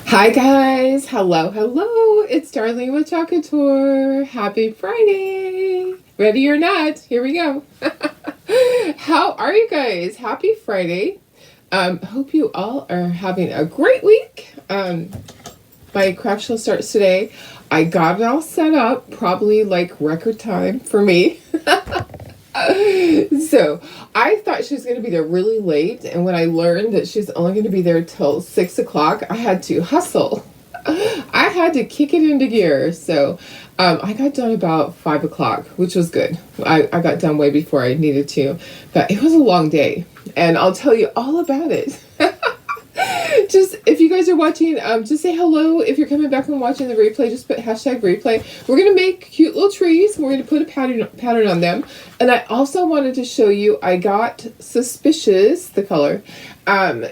Hi guys, hello. It's Darlene with Chocolate Tour. Happy Friday. Ready or not, here we go. How are you guys? Happy Friday. Hope you all are having a great week. My craft show starts today. I got it all set up, probably like record time for me. So I thought she was going to be there really late, and when I learned that she's only going to be there till 6 o'clock, I had to hustle. I had to kick it into gear. So I got done about 5 o'clock, which was good. I got done way before I needed to, but it was a long day, and I'll tell you all about it. Just if you guys are watching, just say hello. If you're coming back and watching the replay, just put hashtag replay. We're gonna make cute little trees. We're gonna put a pattern on them. And I also wanted to show you, I got Suspicious, the color.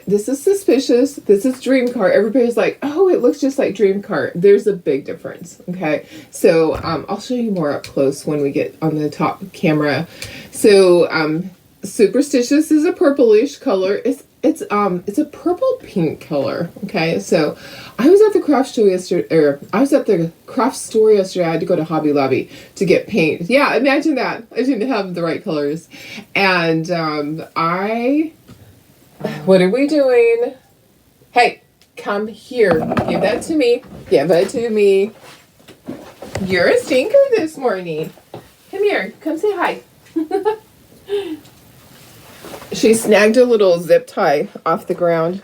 This is Suspicious. This is Dream Cart. Everybody's like, oh, it looks just like Dream Cart. There's a big difference. Okay, so I'll show you more up close when we get on the top camera. So Superstitious is a purplish color. It's a purple pink color. Okay, so I was at the craft store yesterday, I had to go to Hobby Lobby to get paint. Yeah, imagine that. I didn't have the right colors. And what are we doing? Hey, come here. Give that to me. Give it to me. You're a stinker this morning. Come here. Come say hi. She snagged a little zip tie off the ground.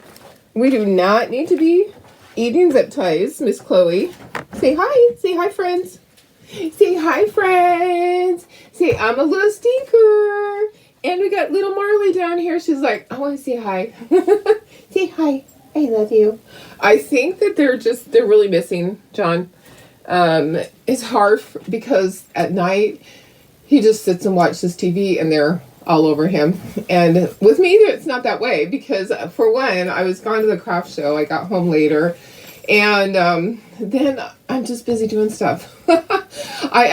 We do not need to be eating zip ties, Miss Chloe. Say hi. Say hi, friends. Say hi, friends. Say, I'm a little stinker. And we got little Marley down here. She's like, I want to say hi. Say hi. I love you. I think that they're really missing John. It's hard because at night he just sits and watches TV and they're all over him. And with me, it's not that way because for one, I was gone to the craft show. I got home later, and then I'm just busy doing stuff. I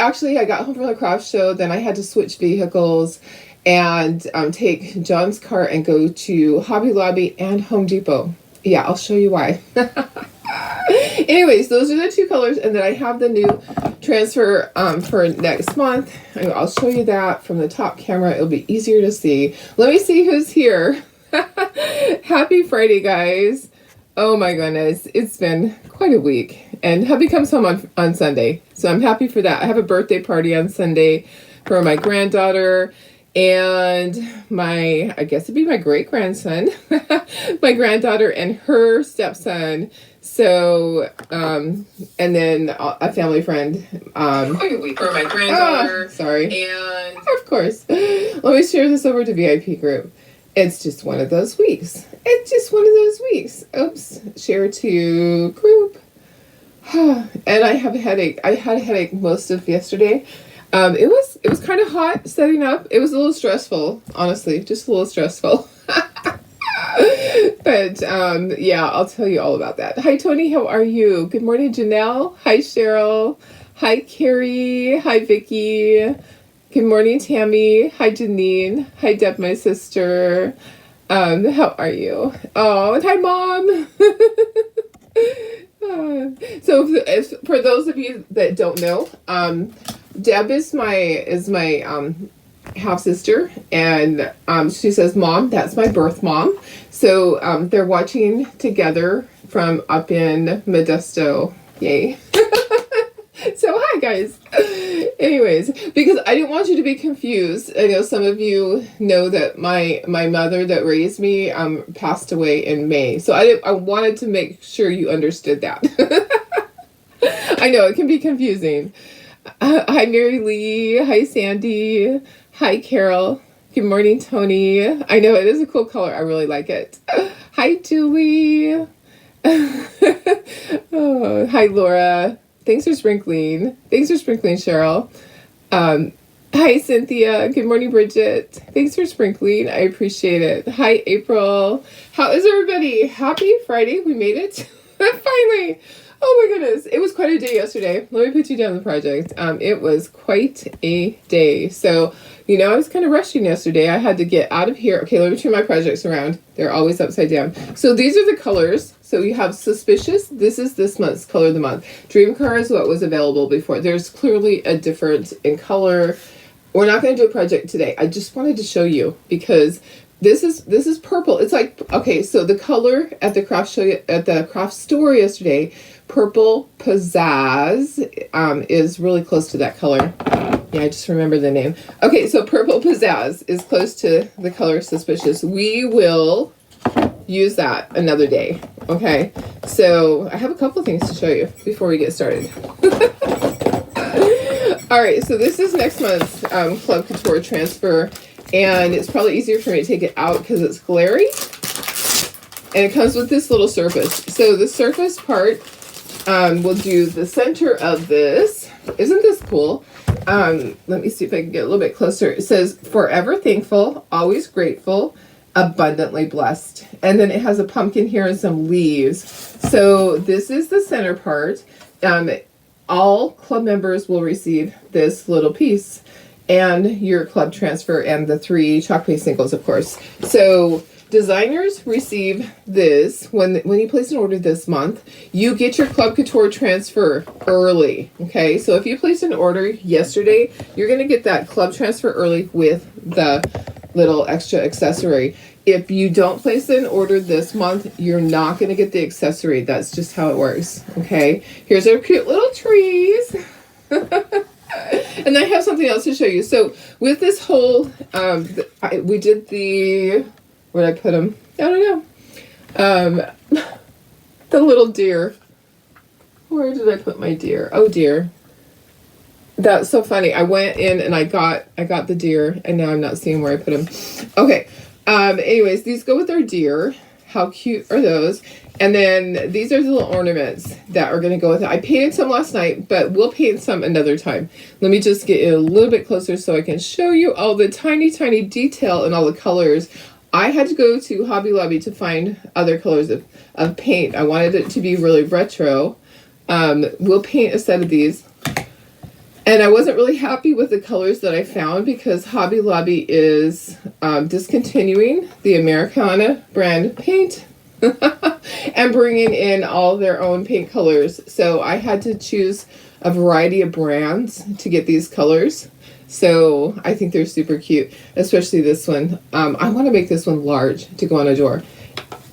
got home from the craft show. Then I had to switch vehicles and take John's car and go to Hobby Lobby and Home Depot. Yeah, I'll show you why. Anyways, those are the two colors, and then I have the new transfer for next month. I'll show you that from the top camera. It'll be easier to see. Let me see who's here. Happy Friday, guys. Oh my goodness, it's been quite a week, and hubby comes home on Sunday, so I'm happy for that. I have a birthday party on Sunday for my granddaughter and I guess it'd be my great-grandson, my granddaughter and her stepson. So, and then a family friend, for my granddaughter. Sorry. And of course, let me share this over to VIP group. It's just one of those weeks. Oops. Share to group. And I have a headache. I had a headache most of yesterday. It was kind of hot setting up. It was a little stressful, honestly, just a little stressful. But yeah, I'll tell you all about that. Hi, Tony. How are you? Good morning, Janelle. Hi, Cheryl. Hi, Carrie. Hi, Vicky. Good morning, Tammy. Hi, Janine. Hi, Deb, my sister. How are you? Oh, and hi, Mom. So for those of you that don't know, Deb is my half sister, and she says, Mom, that's my birth mom. So they're watching together from up in Modesto. Yay. So hi guys. Anyways, because I didn't want you to be confused. I know some of you know that my mother that raised me passed away in May. So I wanted to make sure you understood that. I know it can be confusing. Hi, Mary Lee. Hi, Sandy. Hi, Carol. Good morning, Tony. I know it is a cool color. I really like it. Hi, Julie. Oh, hi, Laura. Thanks for sprinkling. Cheryl. Hi, Cynthia. Good morning, Bridget. Thanks for sprinkling. I appreciate it. Hi, April. How is everybody? Happy Friday. We made it. Finally. Oh my goodness. It was quite a day yesterday. Let me put you down the project. It was quite a day. So, I was kind of rushing yesterday. I had to get out of here. Okay, let me turn my projects around. They're always upside down. So these are the colors. So you have Suspicious. This is this month's color of the month. Dream Car is what was available before. There's clearly a difference in color. We're not going to do a project today. I just wanted to show you because this is purple. It's like, okay, so the color at the craft show at the craft store yesterday, purple pizzazz, is really close to that color. Yeah, I just remember the name. Okay, so purple pizzazz is close to the color Suspicious. We will use that another day. Okay, so I have a couple things to show you before we get started. All right, so this is next month's Club Couture transfer, and it's probably easier for me to take it out because it's glary. And it comes with this little surface. So the surface part will do the center of this. Isn't this cool? Let me see if I can get a little bit closer. It says, forever thankful, always grateful, abundantly blessed. And then it has a pumpkin here and some leaves. So this is the center part. All club members will receive this little piece and your club transfer and the 3 chalk paste singles, of course. So designers receive this when you place an order this month. You get your Club Couture transfer early. Okay, so if you place an order yesterday, you're going to get that club transfer early with the little extra accessory. If you don't place an order this month, you're not going to get the accessory. That's just how it works. Okay, here's our cute little trees. And I have something else to show you. So with this whole, we did the, where did I put them? I don't know. The little deer. Where did I put my deer? Oh dear. That's so funny. I went in and I got the deer, and now I'm not seeing where I put them. Okay. Anyways, these go with our deer. How cute are those? And then these are the little ornaments that are going to go with it. I painted some last night, but we'll paint some another time. Let me just get a little bit closer so I can show you all the tiny, tiny detail and all the colors. I had to go to Hobby Lobby to find other colors of paint. I wanted it to be really retro. We'll paint a set of these. And I wasn't really happy with the colors that I found because Hobby Lobby is discontinuing the Americana brand paint and bringing in all their own paint colors. So I had to choose a variety of brands to get these colors. So I think they're super cute, especially this one. I want to make this one large to go on a door.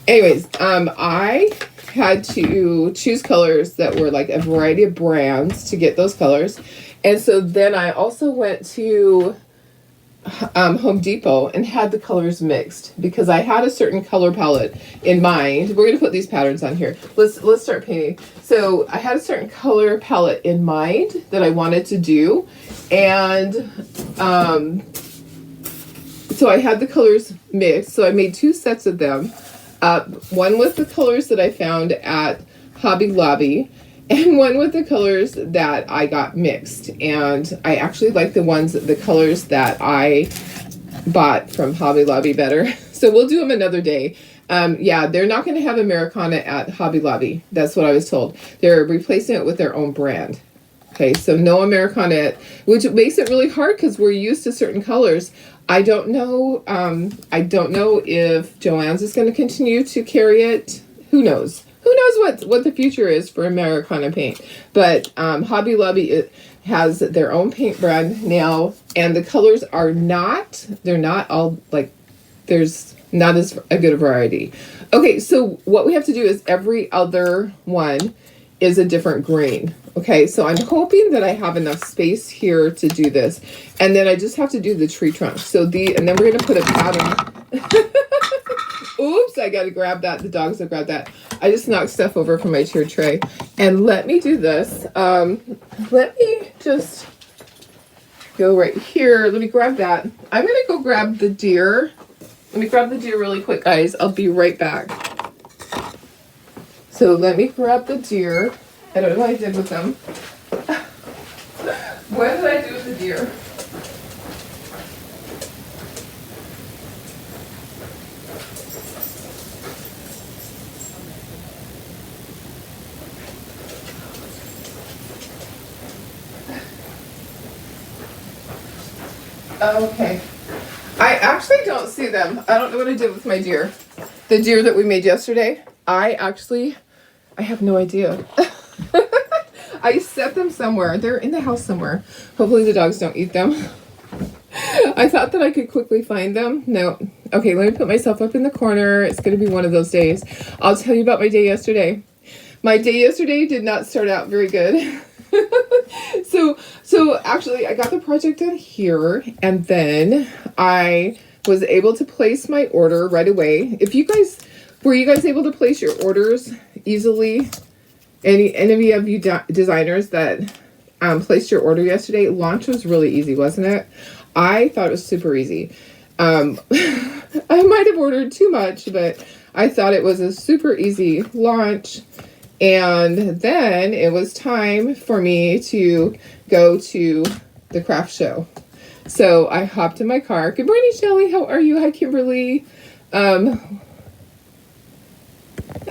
Anyways, I had to choose colors that were like a variety of brands to get those colors. And so then I also went to Home Depot and had the colors mixed because I had a certain color palette in mind. We're going to put these patterns on here. Let's start painting. So I had a certain color palette in mind that I wanted to do. And so I had the colors mixed. So I made 2 sets of them. One with the colors that I found at Hobby Lobby, and one with the colors that I got mixed. And I actually like the colors that I bought from Hobby Lobby better. So we'll do them another day. Yeah, they're not going to have Americana at Hobby Lobby. That's what I was told. They're replacing it with their own brand. Okay, so no Americana, which makes it really hard because we're used to certain colors. I don't know if Joann's is going to continue to carry it. Who knows? Who knows what the future is for Americana paint? But Hobby Lobby has their own paint brand now, and the colors are they're not all like, there's not as a good a variety. Okay, so what we have to do is every other one is a different green. Okay, so I'm hoping that I have enough space here to do this. And then I just have to do the tree trunk. So and then we're going to put a pattern. Oops, I got to grab that. The dogs have grabbed that. I just knocked stuff over from my chair tray. And let me do this. Let me just go right here. Let me grab that. I'm going to go grab the deer. Let me grab the deer really quick, guys. I'll be right back. So let me grab the deer. I don't know what I did with them. What did I do with the deer? Okay. I actually don't see them. I don't know what I did with my deer. The deer that we made yesterday. I have no idea. I set them somewhere. They're in the house somewhere. Hopefully the dogs don't eat them. I thought that I could quickly find them. No. Okay, let me put myself up in the corner. It's going to be one of those days. I'll tell you about my day yesterday. My day yesterday did not start out very good. So actually I got the project done here, and then I was able to place my order right away. Were you guys able to place your orders easily? Any of you designers that placed your order yesterday? Launch was really easy, wasn't it? I thought it was super easy. I might have ordered too much, but I thought it was a super easy launch. And then it was time for me to go to the craft show. So I hopped in my car. Good morning, Shelly. How are you? Hi, Kimberly.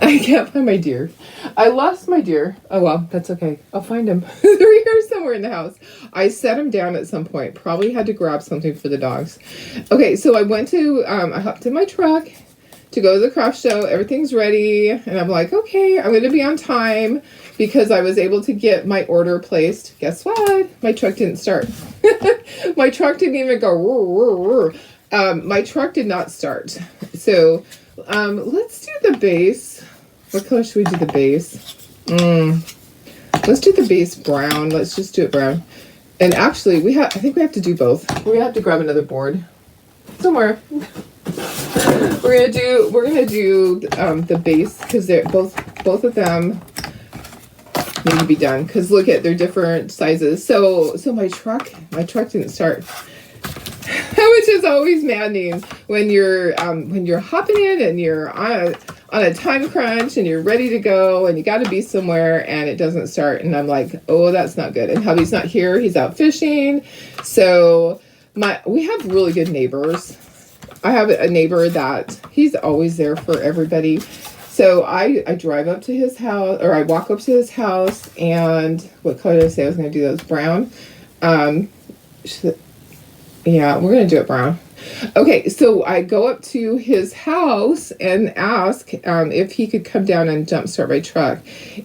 I can't find my deer. I lost my deer. Oh, well, that's okay. I'll find him. They're here somewhere in the house. I set him down at some point. Probably had to grab something for the dogs. Okay, so I hopped in my truck to go to the craft show. Everything's ready. And I'm like, okay, I'm going to be on time because I was able to get my order placed. Guess what? My truck didn't start. My truck didn't even go. Roar, roar. My truck did not start. So let's do the base. What color should we do the base? Let's do the base brown. Let's just do it brown. And actually, I think we have to do both. We're gonna have to grab another board somewhere. We're gonna do the base because they're both of them need to be done. Because look at, they're different sizes. So my truck didn't start. Which is always maddening when you're hopping in and you're on a time crunch and you're ready to go and you got to be somewhere and it doesn't start, and I'm like, oh, that's not good. And hubby's not here; he's out fishing. So we have really good neighbors. I have a neighbor that he's always there for everybody. So I drive up to his house, or I walk up to his house, and what color did I say I was going to do those? Brown. Yeah, we're going to do it brown. Okay, so I go up to his house and ask if he could come down and jumpstart my truck.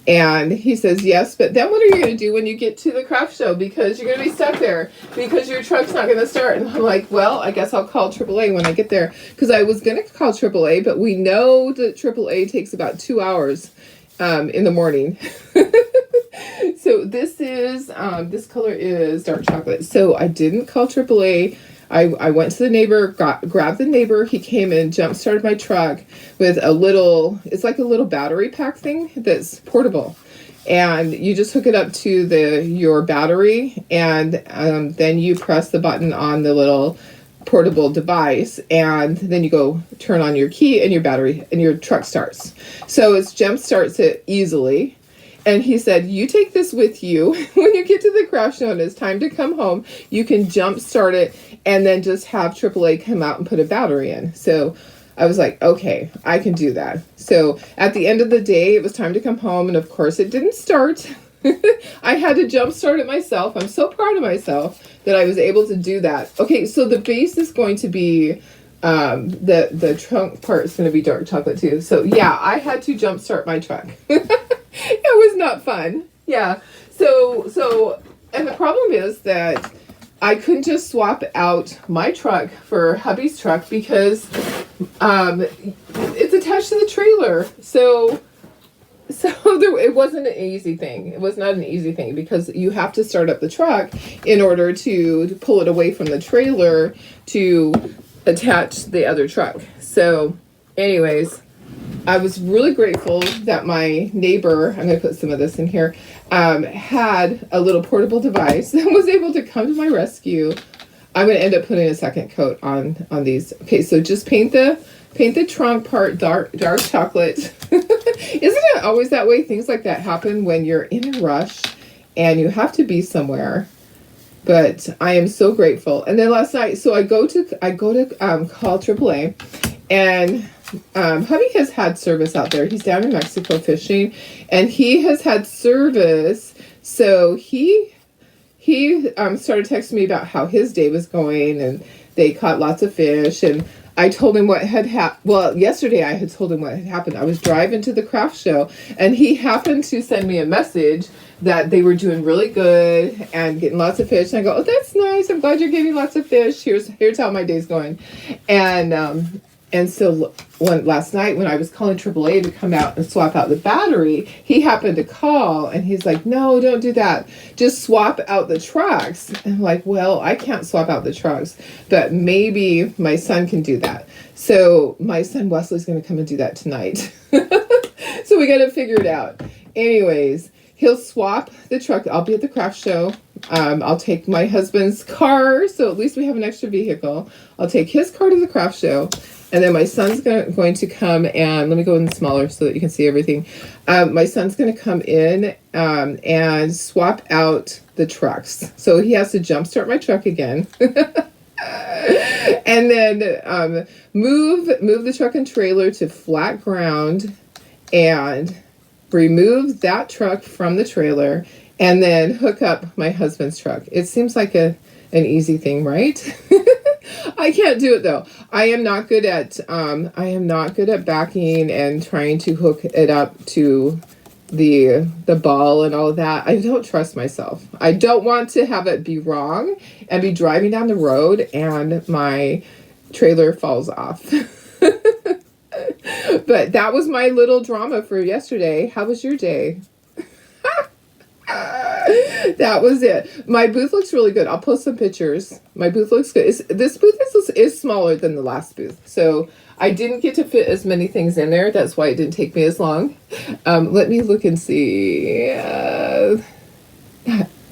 And he says yes, but then what are you going to do when you get to the craft show? Because you're going to be stuck there because your truck's not going to start. And I'm like, well, I guess I'll call AAA when I get there. Because I was going to call AAA, but we know that AAA takes about 2 hours in the morning. So this color is dark chocolate. So I didn't call AAA. I went to the neighbor, grabbed the neighbor. He came and jump started my truck with it's like a little battery pack thing that's portable. And you just hook it up to your battery, and then you press the button on the little portable device, and then you go turn on your key and your battery and your truck starts. So it jump starts it easily. And he said, you take this with you when you get to the craft show and it's time to come home, you can jump start it and then just have AAA come out and put a battery in. So I was like, okay, I can do that. So at the end of the day, it was time to come home, and of course it didn't start. I had to jump start it myself. I'm so proud of myself that I was able to do that. Okay, so the base is going to be the trunk part is going to be dark chocolate too. So yeah, I had to jump start my truck. It was not fun. Yeah. So and the problem is that I couldn't just swap out my truck for hubby's truck because it's attached to the trailer. So it wasn't an easy thing. It was not an easy thing because you have to start up the truck in order to pull it away from the trailer to attach the other truck. So anyways, I was really grateful that my neighbor, I'm going to put some of this in here, had a little portable device that was able to come to my rescue. I'm going to end up putting a second coat on these. Okay, so just paint the trunk part dark chocolate. Isn't it always that way? Things like that happen when you're in a rush and you have to be somewhere. But I am so grateful. And then last night, so I go to call AAA, and hubby has had service out there. He's down in Mexico fishing, and he has had service. So he started texting me about how his day was going, and they caught lots of fish. And I told him what had happened. Well, yesterday I had told him what had happened. I was driving to the craft show, and he happened to send me a message that they were doing really good and getting lots of fish. And I go, oh, that's nice. I'm glad you're getting lots of fish. Here's how my day's going. And so last night when I was calling AAA to come out and swap out the battery, he happened to call, and he's like, no, don't do that. Just swap out the trucks. And I'm like, well, I can't swap out the trucks, but maybe my son can do that. So my son Wesley's going to come and do that tonight. So we got to figure it out. Anyways, he'll swap the truck. I'll be at the craft show. I'll take my husband's car, so at least we have an extra vehicle. I'll take his car to the craft show. And then my son's going to come and, let me go in smaller so that you can see everything. My son's going to come in and swap out the trucks. So he has to jumpstart my truck again. And then move the truck and trailer to flat ground and remove that truck from the trailer and then hook up my husband's truck. It seems like an easy thing, right? I can't do it though. I am not good at backing and trying to hook it up to the ball and all of that. I don't trust myself. I don't want to have it be wrong and be driving down the road and my trailer falls off. But that was my little drama for yesterday. How was your day? That was it. My booth looks really good. I'll post some pictures. My booth looks good. This booth is smaller than the last booth. So I didn't get to fit as many things in there. That's why it didn't take me as long. Let me look and see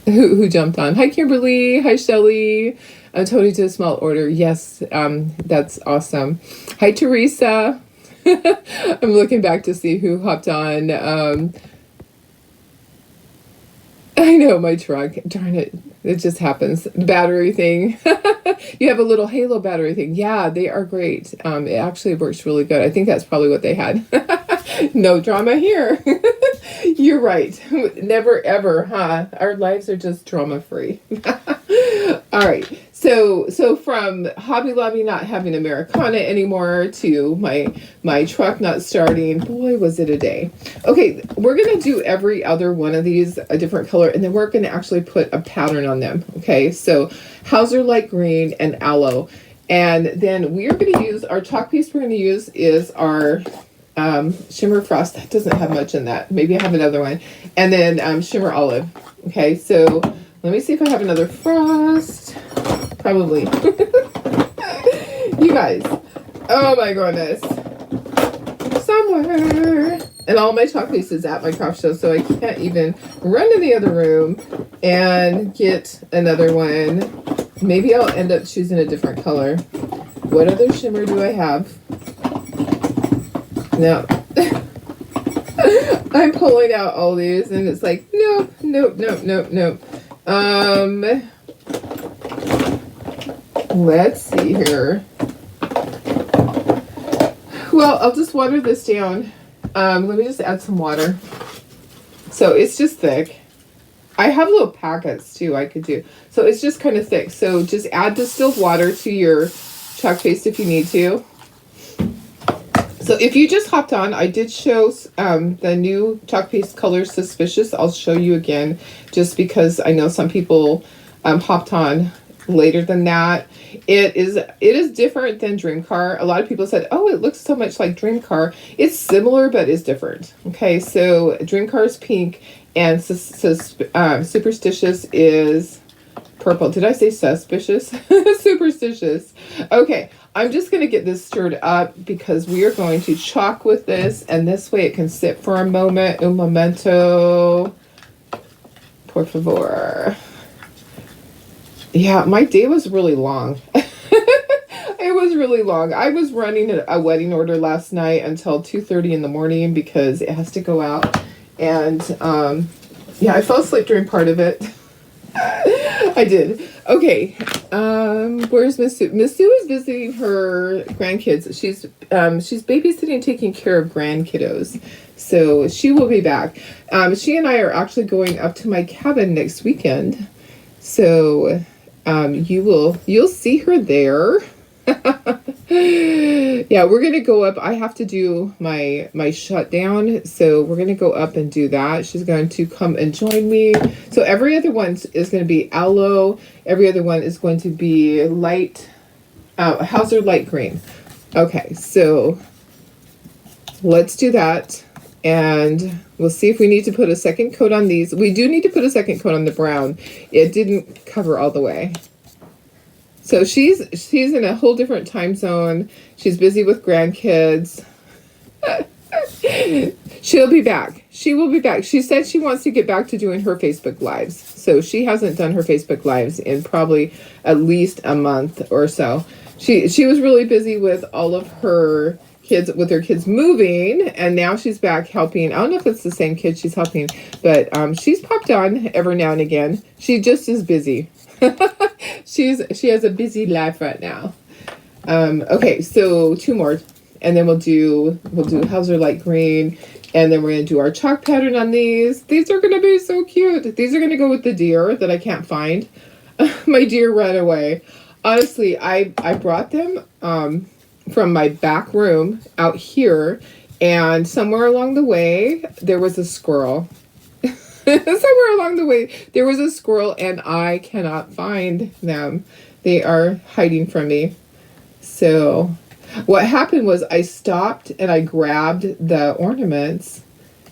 who jumped on. Hi, Kimberly. Hi, Shelly. Tony did a small order. Yes, that's awesome. Hi, Teresa. I'm looking back to see who hopped on. I know, my truck. Darn it. It just happens. The battery thing. You have a little Halo battery thing. Yeah, they are great. It actually works really good. I think that's probably what they had. No drama here. You're right. Never ever, huh? Our lives are just drama free. All right. So from Hobby Lobby not having Americana anymore to my truck not starting, boy, was it a day. Okay, we're going to do every other one of these a different color, and then we're going to actually put a pattern on them. Okay, so Hauser Light Green and Aloe. And then we are going to use, our chalk piece we're going to use is our Shimmer Frost. That doesn't have much in that. Maybe I have another one. And then Shimmer Olive. Okay, so let me see if I have another Frost. Probably. You guys. Oh my goodness. Somewhere. And all my chalk pieces at my craft show, so I can't even run to the other room and get another one. Maybe I'll end up choosing a different color. What other shimmer do I have? No. I'm pulling out all these and it's like, nope. Let's see here. Well, I'll just water this down. Let me just add some water. So it's just thick. I have little packets too I could do. So it's just kind of thick. So just add distilled water to your chalk paste if you need to. So if you just hopped on, I did show the new chalk paste color Suspicious. I'll show you again just because I know some people hopped on later than that. It is different than Dream Car. A lot of people said, oh, it looks so much like Dream Car. It's similar, but it's different. Okay, so Dream Car is pink and Superstitious is purple. Did I say suspicious? Superstitious. Okay, I'm just going to get this stirred up because we are going to chalk with this, and this way it can sit for a moment. Un momento. Por favor. Yeah, my day was really long. It was really long. I was running a wedding order last night until 2:30 in the morning because it has to go out. And yeah, I fell asleep during part of it. I did. Okay. Where's Miss Sue? Miss Sue is visiting her grandkids. She's babysitting, taking care of grandkiddos. So she will be back. She and I are actually going up to my cabin next weekend. So you'll see her there. Yeah, we're gonna go up. I have to do my shutdown, so we're gonna go up and do that. She's going to come and join me. So every other one is going to be aloe. Every other one is going to be light, Hauser light green. Okay, so let's do that, and we'll see if we need to put a second coat on these. We do need to put a second coat on the brown. It didn't cover all the way. So she's in a whole different time zone. She's busy with grandkids. She'll be back. She will be back. She said she wants to get back to doing her Facebook Lives. So she hasn't done her Facebook Lives in probably at least a month or so. She was really busy with all of her kids, with her kids moving, and now she's back helping. I don't know if it's the same kid she's helping, but she's popped on every now and again. She just is busy. She has a busy life right now. Okay, so 2 more, and then we'll do Hauser light green, and then we're gonna do our chalk pattern on these. These are gonna be so cute. These are gonna go with the deer that I can't find. My deer ran away. Honestly, I brought them from my back room out here, and somewhere along the way there was a squirrel. Somewhere along the way, there was a squirrel, and I cannot find them. They are hiding from me. So what happened was I stopped and I grabbed the ornaments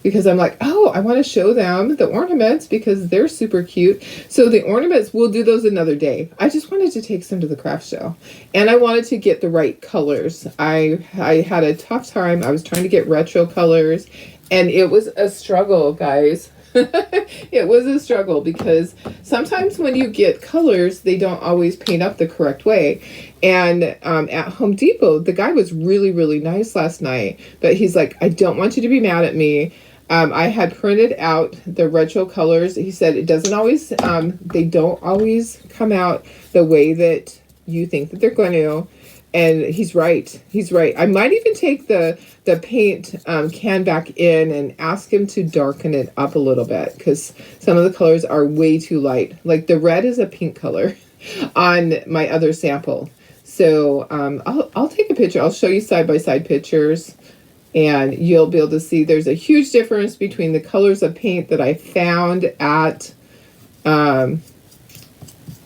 because I'm like, oh, I want to show them the ornaments because they're super cute. So the ornaments, we'll do those another day. I just wanted to take some to the craft show, and I wanted to get the right colors. I had a tough time. I was trying to get retro colors, and it was a struggle, guys. It was a struggle because sometimes when you get colors, they don't always paint up the correct way. And at Home Depot, the guy was really, really nice last night, but he's like, I don't want you to be mad at me. I had printed out the retro colors. He said it doesn't always, they don't always come out the way that you think that they're going to. And he's right. He's right. I might even take the paint can back in and ask him to darken it up a little bit, because some of the colors are way too light. Like the red is a pink color on my other sample. So I'll take a picture. I'll show you side-by-side pictures, and you'll be able to see there's a huge difference between the colors of paint that I found at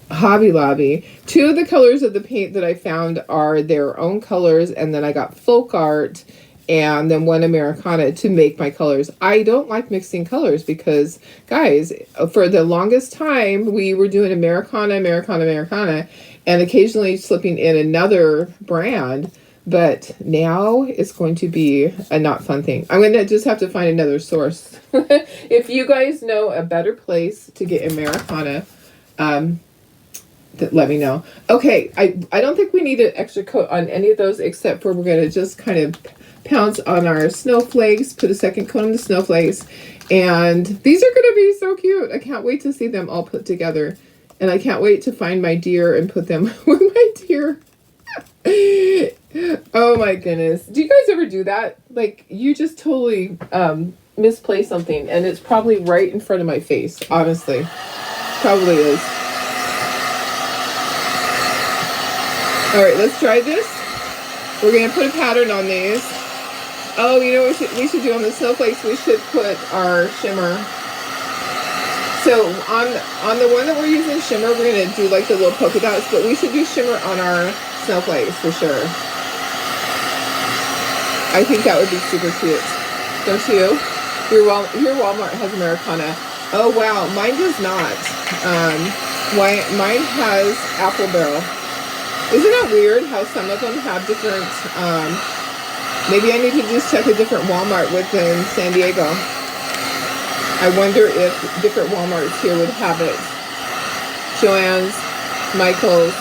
Hobby Lobby. 2 of the colors of the paint that I found are their own colors, and then I got folk art and then 1 Americana to make my colors. I don't like mixing colors because, guys, for the longest time we were doing Americana, and occasionally slipping in another brand, but now it's going to be a not fun thing. I'm going to just have to find another source. If you guys know a better place to get Americana, let me know. Okay, I don't think we need an extra coat on any of those, except for we're going to just kind of pounce on our snowflakes, put a second coat on the snowflakes, and these are going to be so cute. I can't wait to see them all put together, and I can't wait to find my deer and put them with my deer. Oh my goodness. Do you guys ever do that? Like, you just totally misplace something, and it's probably right in front of my face, honestly. Probably is. All right, let's try this. We're going to put a pattern on these. Oh, you know what we should do on the snowflakes? We should put our shimmer. So on the one that we're using shimmer, we're going to do like the little polka dots, but we should do shimmer on our snowflakes for sure. I think that would be super cute. Don't you? Your Walmart has Americana. Oh, wow. Mine does not. Mine has Apple Barrel. Isn't that weird how some of them have different, maybe I need to just check a different Walmart within San Diego. I wonder if different Walmarts here would have it. Joann's, Michael's,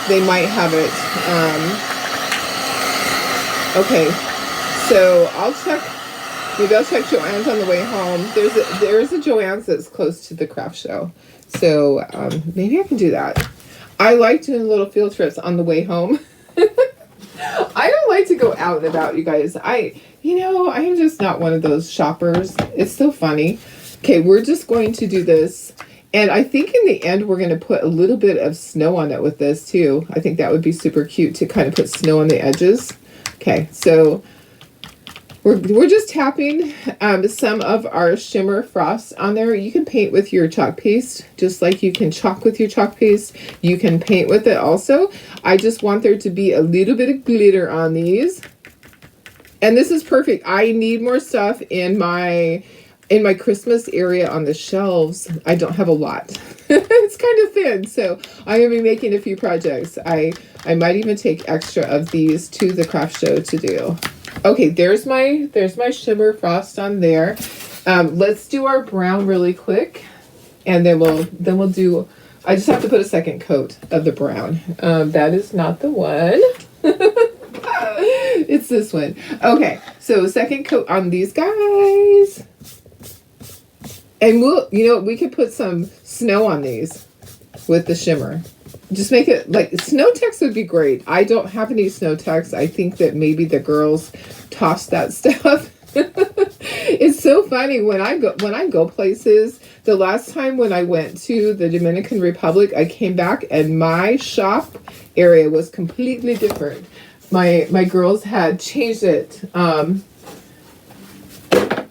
they might have it. Okay, so maybe I'll check Joann's on the way home. There's a Joann's that's close to the craft show. So maybe I can do that. I like doing little field trips on the way home. I don't like to go out and about, you guys. I am just not one of those shoppers. It's so funny. Okay, we're just going to do this. And I think in the end, we're going to put a little bit of snow on it with this too. I think that would be super cute to kind of put snow on the edges. Okay, so we're just tapping some of our shimmer frost on there. You can paint with your chalk paste, just like you can chalk with your chalk paste. You can paint with it also. I just want there to be a little bit of glitter on these. And this is perfect. I need more stuff in my Christmas area on the shelves. I don't have a lot. It's kind of thin, so I'm gonna be making a few projects. I might even take extra of these to the craft show to do. Okay, there's my shimmer frost on there. Let's do our brown really quick, and then we'll do. I just have to put a second coat of the brown. That is not the one. It's this one. Okay, so second coat on these guys. And we could put some snow on these with the shimmer. Just make it like snow text would be great. I don't have any snow text. I think that maybe the girls toss that stuff. It's so funny when I go places. The last time when I went to the Dominican Republic, I came back and my shop area was completely different. My girls had changed it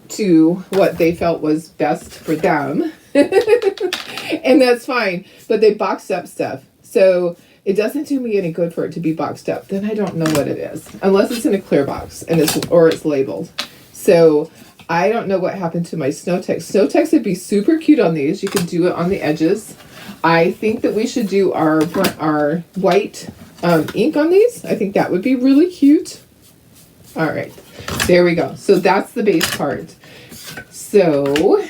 to what they felt was best for them. And that's fine, but they boxed up stuff, so it doesn't do me any good for it to be boxed up. Then I don't know what it is unless it's in a clear box and it's labeled. So I don't know what happened to my snow text. Snow text would be super cute on these. You could do it on the edges. I think that we should do our white ink on these. I think that would be really cute. All right, there we go. So that's the base part. So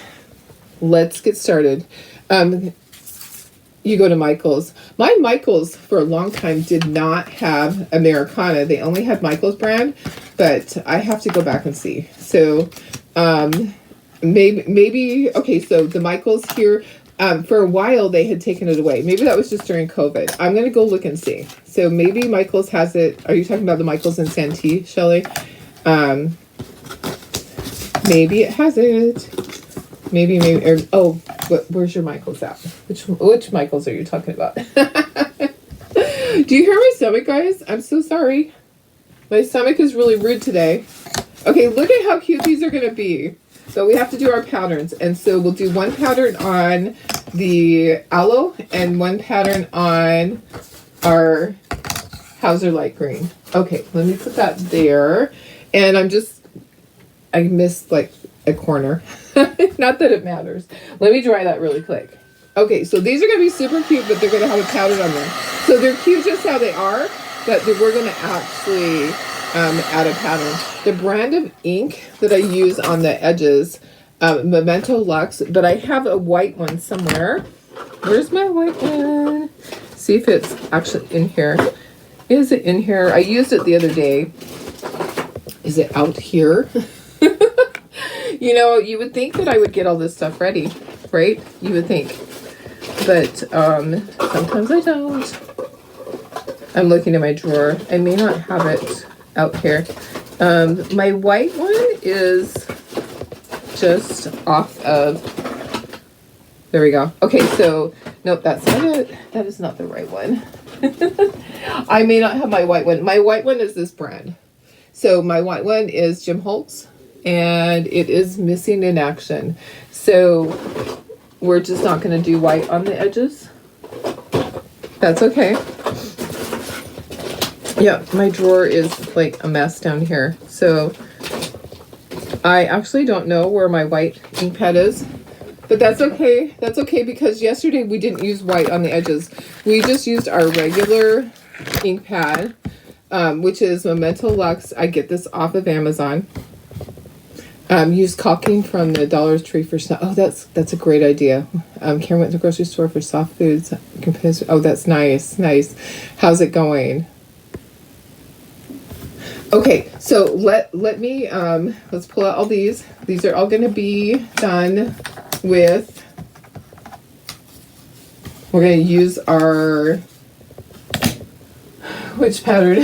let's get started. You go to Michael's. My Michael's for a long time did not have Americana. They only had Michael's brand, but I have to go back and see. So maybe okay, so the Michael's here, for a while they had taken it away. Maybe that was just during COVID. I'm going to go look and see. So maybe Michael's has it. Are you talking about the Michael's in Santee, Shelley? Maybe it has it. Maybe, or, oh, where's your Michael's at? Which Michael's are you talking about? Do you hear my stomach, guys? I'm so sorry. My stomach is really rude today. Okay, look at how cute these are going to be. So we have to do our patterns. And so we'll do one pattern on the aloe and one pattern on our Hauser light green. Okay, let me put that there. And I missed like a corner. Not that it matters. Let me dry that really quick. Okay, so these are going to be super cute, but they're going to have a pattern on them. So they're cute just how they are, but we're going to actually add a pattern. The brand of ink that I use on the edges, Memento Luxe, but I have a white one somewhere. Where's my white one? See if it's actually in here. Is it in here? I used it the other day. Is it out here? You know, you would think that I would get all this stuff ready, right? You would think. But sometimes I don't. I'm looking in my drawer. I may not have it out here. My white one is just off of... There we go. Okay, so... Nope, that's not it. That is not the right one. I may not have my white one. My white one is this brand. So my white one is Jim Holtz. And it is missing in action. So we're just not going to do white on the edges. That's okay. Yeah, my drawer is like a mess down here. So I actually don't know where my white ink pad is. But that's okay. That's okay because yesterday we didn't use white on the edges. We just used our regular ink pad, which is Memento Luxe. I get this off of Amazon. Use caulking from the Dollar Tree for snow. Oh, that's a great idea. Karen went to the grocery store for soft foods. Oh, that's nice. Nice. How's it going? Okay, so let me let's pull out all these. These are all going to be done with. We're going to use our which pattern?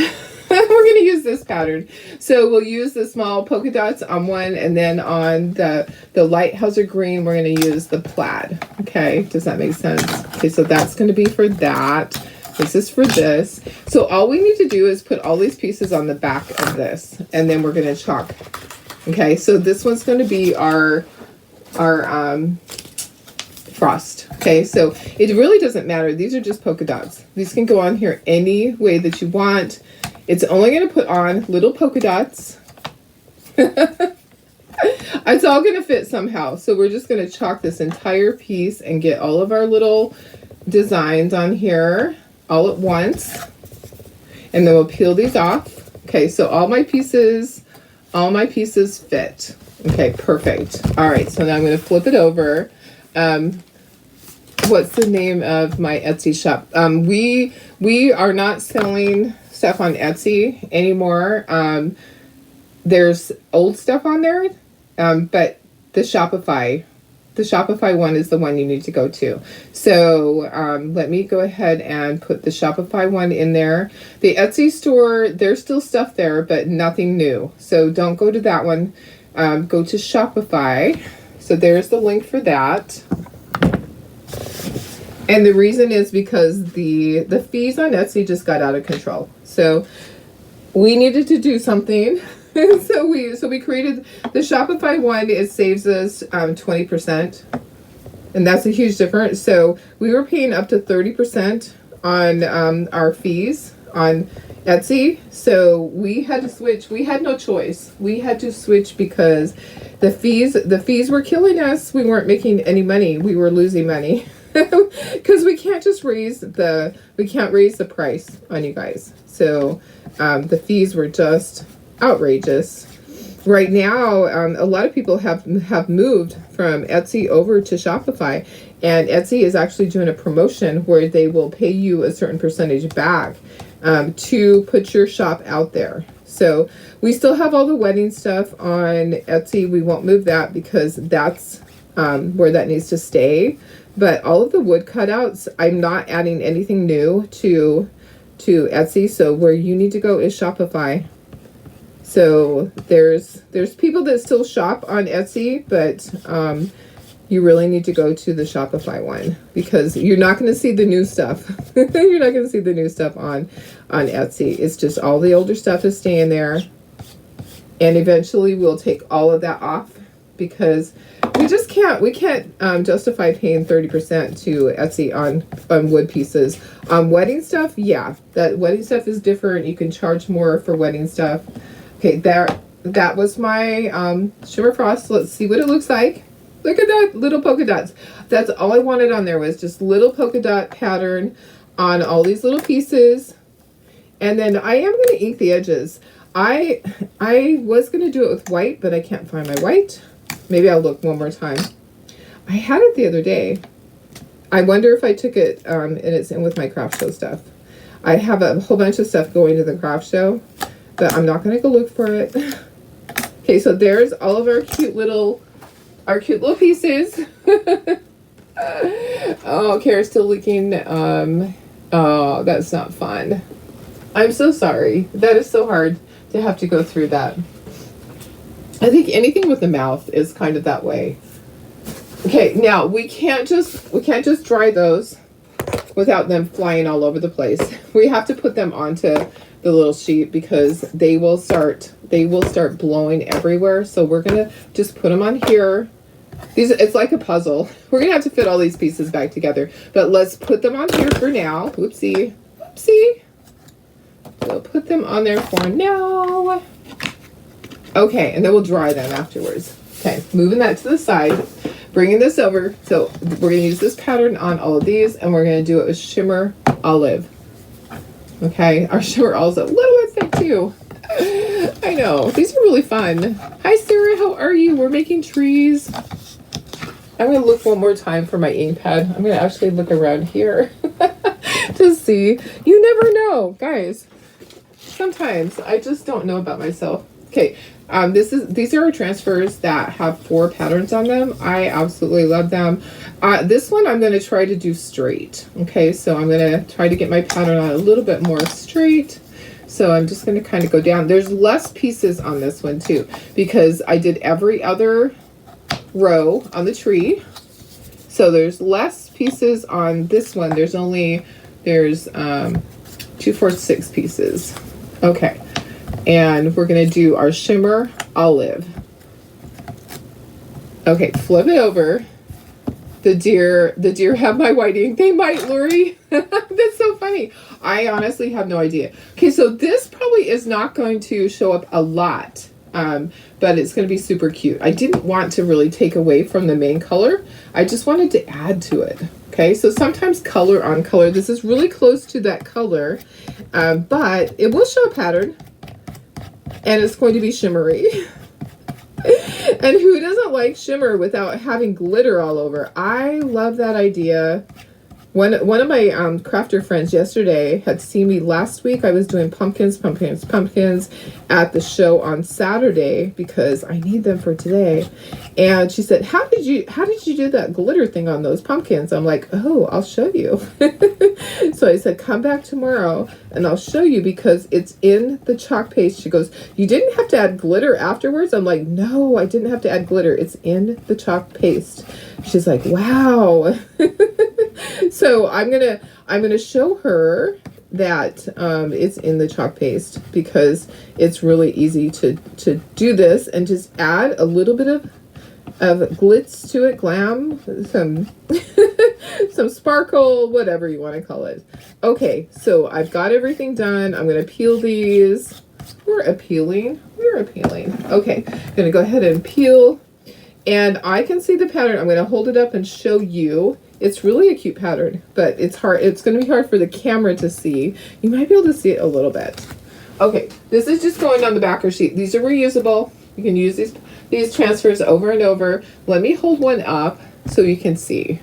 We're we're going to use this pattern. So we'll use the small polka dots on one, and then on the light Hauser green, we're going to use the plaid. Okay, does that make sense? Okay, so that's going to be for that. This is for this. So all we need to do is put all these pieces on the back of this, and then we're going to chalk. Okay, so this one's going to be our frost. Okay, so it really doesn't matter. These are just polka dots. These can go on here any way that you want. It's only going to put on little polka dots. It's all going to fit somehow. So we're just going to chalk this entire piece and get all of our little designs on here all at once. And then we'll peel these off. Okay, so all my pieces fit. Okay, perfect. All right, so now I'm going to flip it over. What's the name of my Etsy shop? We are not selling stuff on Etsy anymore. There's old stuff on there, but the Shopify one is the one you need to go to. So let me go ahead and put the Shopify one in there. The Etsy store, there's still stuff there, but nothing new. So don't go to that one. Go to Shopify. So there's the link for that. And the reason is because the fees on Etsy just got out of control. So we needed to do something. so we created the Shopify one. It saves us 20%. And that's a huge difference. So we were paying up to 30% on our fees on Etsy. So we had to switch. We had no choice. We had to switch because the fees were killing us. We weren't making any money. We were losing money. Because we can't raise the price on you guys. So the fees were just outrageous. Right now, a lot of people have moved from Etsy over to Shopify, and Etsy is actually doing a promotion where they will pay you a certain percentage back to put your shop out there. So we still have all the wedding stuff on Etsy. We won't move that because that's where that needs to stay. But all of the wood cutouts, I'm not adding anything new to Etsy. So where you need to go is Shopify. So there's people that still shop on Etsy, but you really need to go to the Shopify one because you're not going to see the new stuff. You're not going to see the new stuff on Etsy. It's just all the older stuff is staying there. And eventually we'll take all of that off because we can't justify paying 30% to Etsy on wood pieces. On wedding stuff, yeah, that wedding stuff is different. You can charge more for wedding stuff. Okay, that was my shimmer frost. Let's see what it looks like. Look at that, little polka dots. That's all I wanted on there was just little polka dot pattern on all these little pieces. And then I am going to ink the edges. I was going to do it with white, but I can't find my white. Maybe I'll look one more time. I had it the other day. I wonder if I took it and it's in with my craft show stuff. I have a whole bunch of stuff going to the craft show, but I'm not going to go look for it. Okay, so there's all of our cute little pieces. Oh, Kara's still leaking. Oh, that's not fun. I'm so sorry. That is so hard to have to go through that. I think anything with the mouth is kind of that way. Okay, now we can't just dry those without them flying all over the place. We have to put them onto the little sheet because they will start blowing everywhere. So we're gonna just put them on here. It's like a puzzle. We're gonna have to fit all these pieces back together, but let's put them on here for now. Whoopsie. We'll put them on there for now. Okay, and then we'll dry them afterwards. Okay, moving that to the side, bringing this over. So we're going to use this pattern on all of these, and we're going to do it with Shimmer Olive. Okay, our Shimmer Olive's a little bit thick too. I know, these are really fun. Hi Sarah, how are you? We're making trees. I'm going to look one more time for my ink pad. I'm going to actually look around here to see. You never know, guys. Sometimes I just don't know about myself. Okay, these are our transfers that have 4 patterns on them. I absolutely love them. This one I'm going to try to do straight. Okay, so I'm going to try to get my pattern on a little bit more straight. So I'm just going to kind of go down. There's less pieces on this one too, because I did every other row on the tree. So there's less pieces on this one. There's 2, 4, 6 pieces. Okay. And we're going to do our shimmer olive. Okay, flip it over. The deer have my white ink. They might, Lori. That's so funny. I honestly have no idea. Okay, so this probably is not going to show up a lot, but it's going to be super cute. I didn't want to really take away from the main color. I just wanted to add to it. Okay, so sometimes color on color. This is really close to that color, but it will show a pattern, and it's going to be shimmery. And who doesn't like shimmer without having glitter all over? I love that idea. One of my crafter friends yesterday had seen me last week. I was doing pumpkins at the show on Saturday because I need them for today. And she said, how did you do that glitter thing on those pumpkins? I'm like, oh, I'll show you. So I said, come back tomorrow and I'll show you because it's in the chalk paste. She goes, you didn't have to add glitter afterwards? I'm like, no, I didn't have to add glitter. It's in the chalk paste. She's like, wow. So I'm gonna show her that it's in the chalk paste because it's really easy to do this and just add a little bit of glitz to it, glam, some sparkle, whatever you want to call it. Okay, so I've got everything done. I'm gonna peel these. We're appealing. Okay, I'm gonna go ahead and peel, and I can see the pattern. I'm gonna hold it up and show you. It's really a cute pattern, but it's hard. It's going to be hard for the camera to see. You might be able to see it a little bit. Okay, this is just going on the backer sheet. These are reusable. You can use these transfers over and over. Let me hold one up so you can see.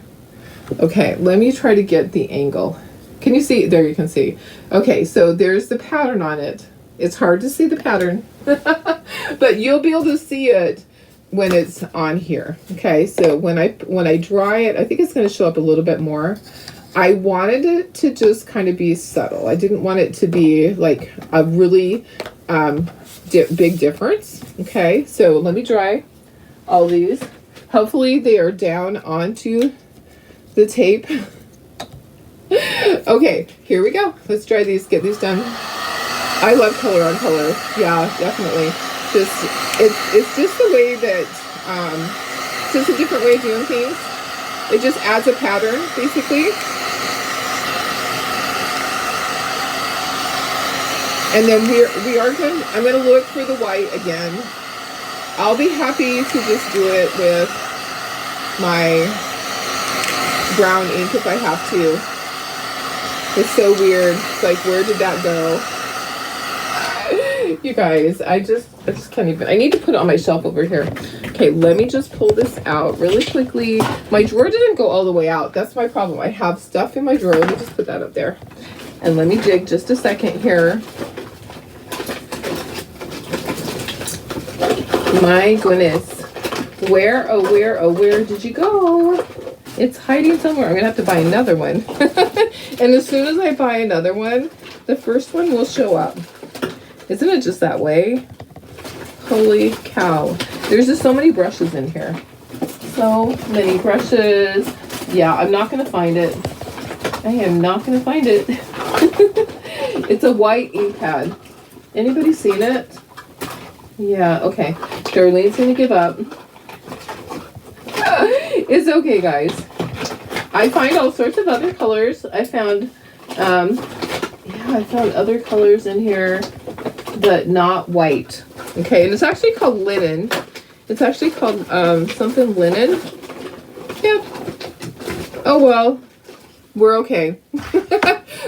Okay, let me try to get the angle. Can you see? There you can see. Okay, so there's the pattern on it. It's hard to see the pattern, but you'll be able to see it when it's on here. Okay, so when I dry it, I think it's going to show up a little bit more. I wanted it to just kind of be subtle. I didn't want it to be like a really big difference. Okay, so let me dry all these. Hopefully they are down onto the tape. Okay, here we go. Let's dry these, get these done. I love color on color. Yeah, definitely. It's just the way that it's just a different way of doing things. It just adds a pattern basically, and then I'm gonna look for the white again. I'll be happy to just do it with my brown ink if I have to. It's so weird. It's like, where did that go? You guys, I just can't even. I need to put it on my shelf over here. Okay, let me just pull this out really quickly. My drawer didn't go all the way out. That's my problem. I have stuff in my drawer. Let me just put that up there. And let me dig just a second here. My goodness. Where did you go? It's hiding somewhere. I'm going to have to buy another one. And as soon as I buy another one, the first one will show up. Isn't it just that way? Holy cow. There's just so many brushes in here. So many brushes. Yeah, I'm not going to find it. I am not going to find it. It's a white ink pad. Anybody seen it? Yeah, okay. Darlene's going to give up. It's okay, guys. I find all sorts of other colors. I found other colors in here, but not white. Okay, and it's actually called linen. It's actually called something linen. Yep. Oh well, we're okay.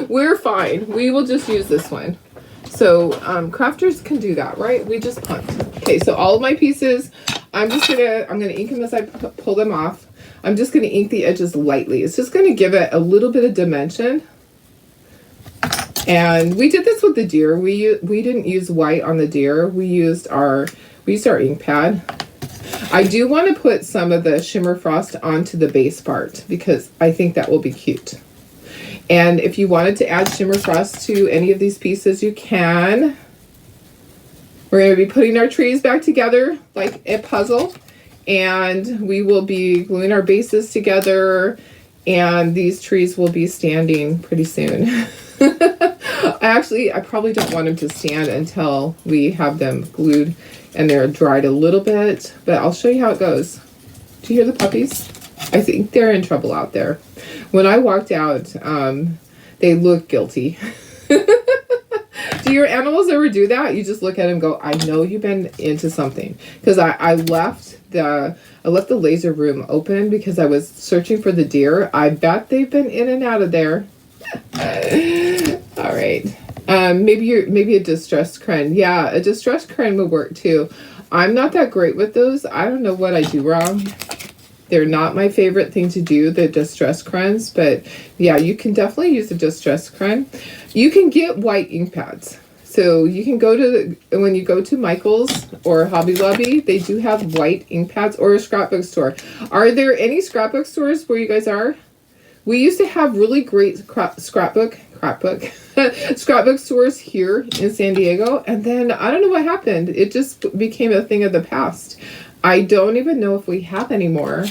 We're fine. We will just use this one. So crafters can do that, right? We just punt. Okay, so all of my pieces, I'm gonna ink them as I pull them off. I'm just gonna ink the edges lightly. It's just gonna give it a little bit of dimension. And we did this with the deer. We didn't use white on the deer. We used our ink pad. I do want to put some of the shimmer frost onto the base part because I think that will be cute. And if you wanted to add shimmer frost to any of these pieces, you can. We're going to be putting our trees back together like a puzzle, and we will be gluing our bases together, and these trees will be standing pretty soon. I probably don't want them to stand until we have them glued and they're dried a little bit, but I'll show you how it goes. Do you hear the puppies? I think they're in trouble out there. When I walked out, they look guilty. Do your animals ever do that? You just look at them and go, I know you've been into something. Because I left the laser room open because I was searching for the deer. I bet they've been in and out of there. All right. Maybe a distressed kren. Yeah, a distressed kren would work too. I'm not that great with those. I don't know what I do wrong. They're not my favorite thing to do, the distress crayons, but yeah, you can definitely use a distress crayon. You can get white ink pads. So you can go to, when you go to Michael's or Hobby Lobby, they do have white ink pads, or a scrapbook store. Are there any scrapbook stores where you guys are? We used to have really great scrapbook stores here in San Diego, and then I don't know what happened. It just became a thing of the past. I don't even know if we have any more.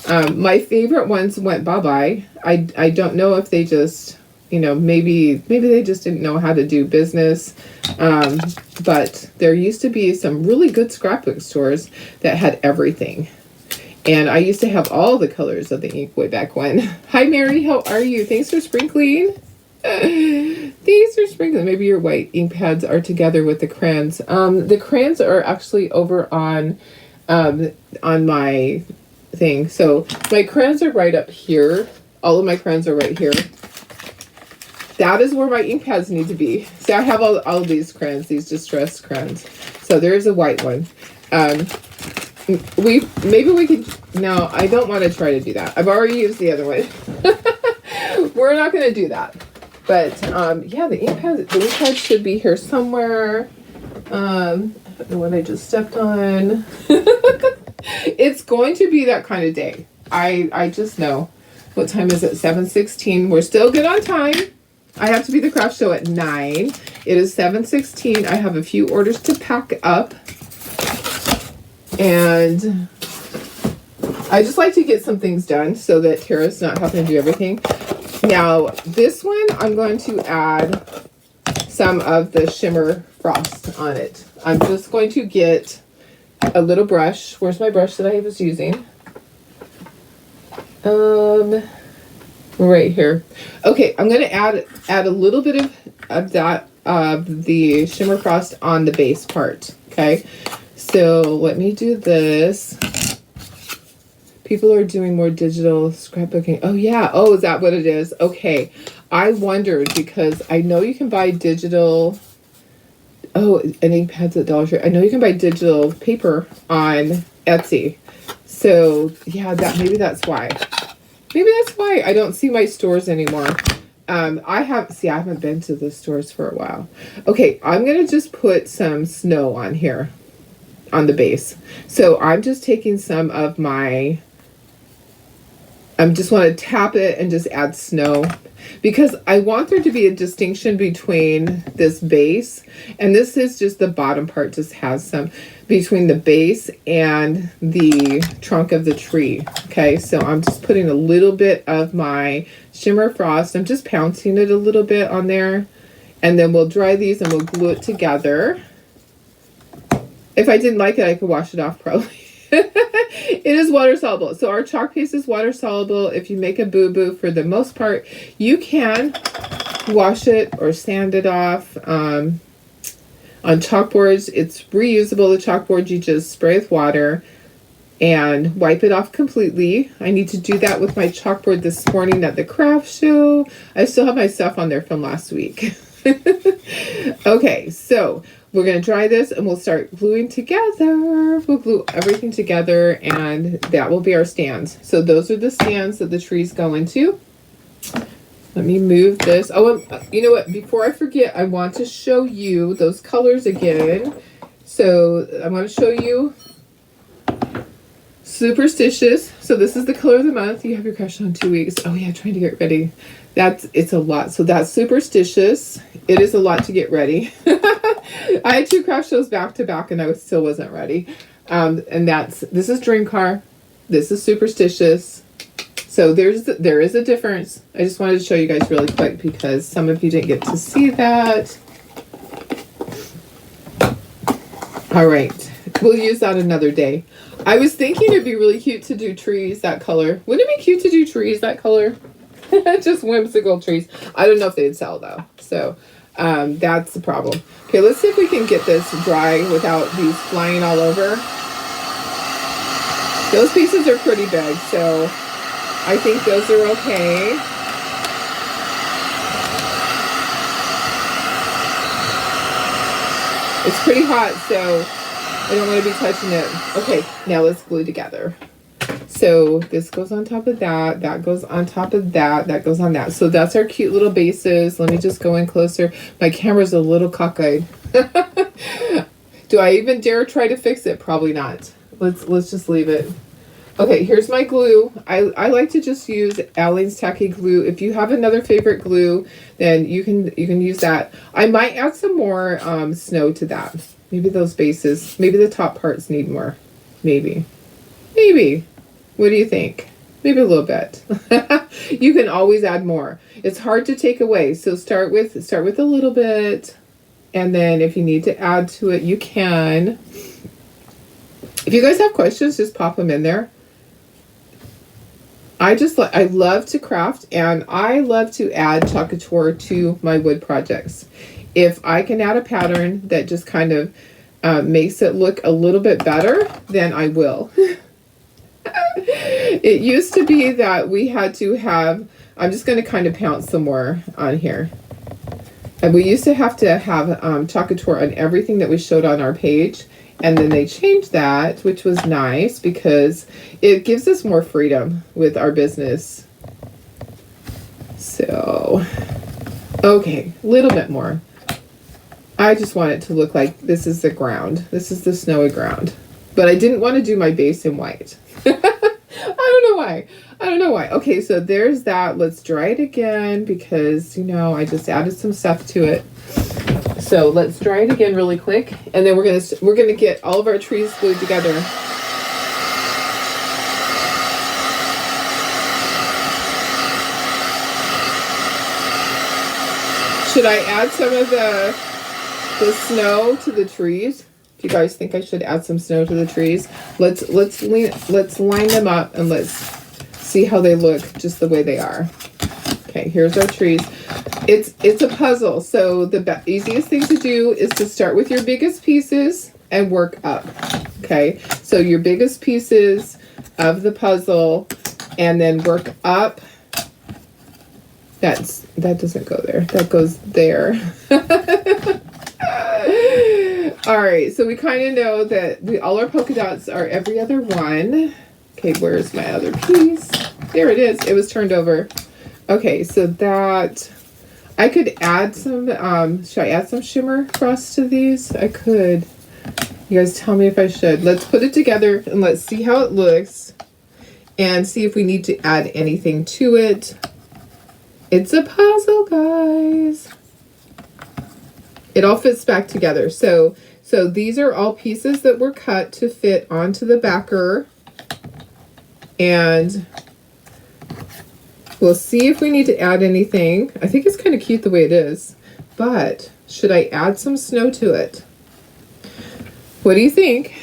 My favorite ones went bye-bye. I don't know if they just, maybe they just didn't know how to do business. But there used to be some really good scrapbook stores that had everything. And I used to have all the colors of the ink way back when. Hi, Mary. How are you? Thanks for sprinkling. Thanks for sprinkling. Maybe your white ink pads are together with the crayons. The crayons are actually over on my thing. So my crayons are right up here. All of my crayons are right here. That is where my ink pads need to be. See, I have all of these crayons, these distressed crayons. So there's a white one. Maybe we could, no, I don't want to try to do that. I've already used the other one. We're not going to do that. But yeah, the ink pads should be here somewhere. I don't know what I just stepped on. It's going to be that kind of day. I just know. What time is it? 7:16. We're still good on time. I have to be the craft show at 9. It is 7:16. I have a few orders to pack up. And I just like to get some things done so that Tara's not having to do everything. Now, this one, I'm going to add some of the shimmer frost on it. I'm just going to get a little brush. Where's my brush that I was using? Right here. Okay, I'm going to add a little bit of the shimmer frost on the base part. Okay, so let me do this. People are doing more digital scrapbooking. Oh yeah. Oh, is that what it is? Okay. I wondered because I know you can buy digital. Oh, and ink pads at Dollar Tree. I know you can buy digital paper on Etsy. So yeah, maybe that's why. Maybe that's why I don't see my stores anymore. I haven't been to the stores for a while. Okay, I'm gonna just put some snow on here, on the base. So I'm just taking some of my. I just want to tap it and just add snow, because I want there to be a distinction between this base, and this is just the bottom part, just has some between the base and the trunk of the tree. Okay, so I'm just putting a little bit of my shimmer frost. I'm just pouncing it a little bit on there, and then we'll dry these and we'll glue it together. If I didn't like it, I could wash it off probably. It is water soluble. So our chalk paste is water soluble. If you make a boo-boo, for the most part, you can wash it or sand it off. On chalkboards, it's reusable. The chalkboard, you just spray with water and wipe it off completely. I need to do that with my chalkboard this morning at the craft show. I still have my stuff on there from last week. Okay, so we're going to dry this and we'll start gluing together. We'll glue everything together and that will be our stands. So those are the stands that the trees go into. Let me move this. Oh, you know what? Before I forget, I want to show you those colors again. So I want to show you Superstitious. So this is the color of the month. You have your crush on 2 weeks. Oh yeah, trying to get ready. It's a lot. So that's superstitious. It is a lot to get ready. I had 2 craft shows back to back and I still wasn't ready. And this is Dream Car. This is superstitious. So there is a difference. I just wanted to show you guys really quick because some of you didn't get to see that. All right. We'll use that another day. I was thinking it'd be really cute to do trees that color. Wouldn't it be cute to do trees that color? Just whimsical trees. I don't know if they'd sell though. So that's the problem. Okay, let's see if we can get this dry without these flying all over. Those pieces are pretty big, so I think those are okay. It's pretty hot, so I don't want to be touching it. Okay, now let's glue together. So this goes on top of that. That goes on top of that. That goes on that. So that's our cute little bases. Let me just go in closer. My camera's a little cockeyed. Do I even dare try to fix it? Probably not. Let's just leave it. Okay, here's my glue. I like to just use Aleene's Tacky Glue. If you have another favorite glue, then you can use that. I might add some more snow to that. Maybe those bases. Maybe the top parts need more. Maybe. What do you think? Maybe a little bit. You can always add more. It's hard to take away. So start with a little bit, and then if you need to add to it, you can. If you guys have questions, just pop them in there. I love to craft, and I love to add Chalk Couture to my wood projects. If I can add a pattern that just kind of makes it look a little bit better, then I will. It used to be that we had to have, I'm just going to kind of pounce some more on here. And we used to have Chalk Couture on everything that we showed on our page. And then they changed that, which was nice because it gives us more freedom with our business. So, okay, a little bit more. I just want it to look like this is the ground. This is the snowy ground. But I didn't want to do my base in white. I don't know why. Okay, so there's that. Let's dry it again because, I just added some stuff to it. So let's dry it again really quick, and then we're gonna get all of our trees glued together. Should I add some of the snow to the trees? Do you guys think I should add some snow to the trees? Let's line them up and let's see how they look just the way they are. Okay, here's our trees. It's a puzzle, so the easiest thing to do is to start with your biggest pieces and work up. Okay, so your biggest pieces of the puzzle, and then work up. That doesn't go there. That goes there. All right, so we kind of know that all our polka dots are every other one. Okay, where's my other piece? There it is. It was turned over. Okay, so that I could add some, should I add some shimmer frost to these? I could. You guys tell me if I should. Let's put it together and let's see how it looks and see if we need to add anything to it. It's a puzzle, guys. It all fits back together. So these are all pieces that were cut to fit onto the backer. And we'll see if we need to add anything. I think it's kind of cute the way it is, but should I add some snow to it? What do you think?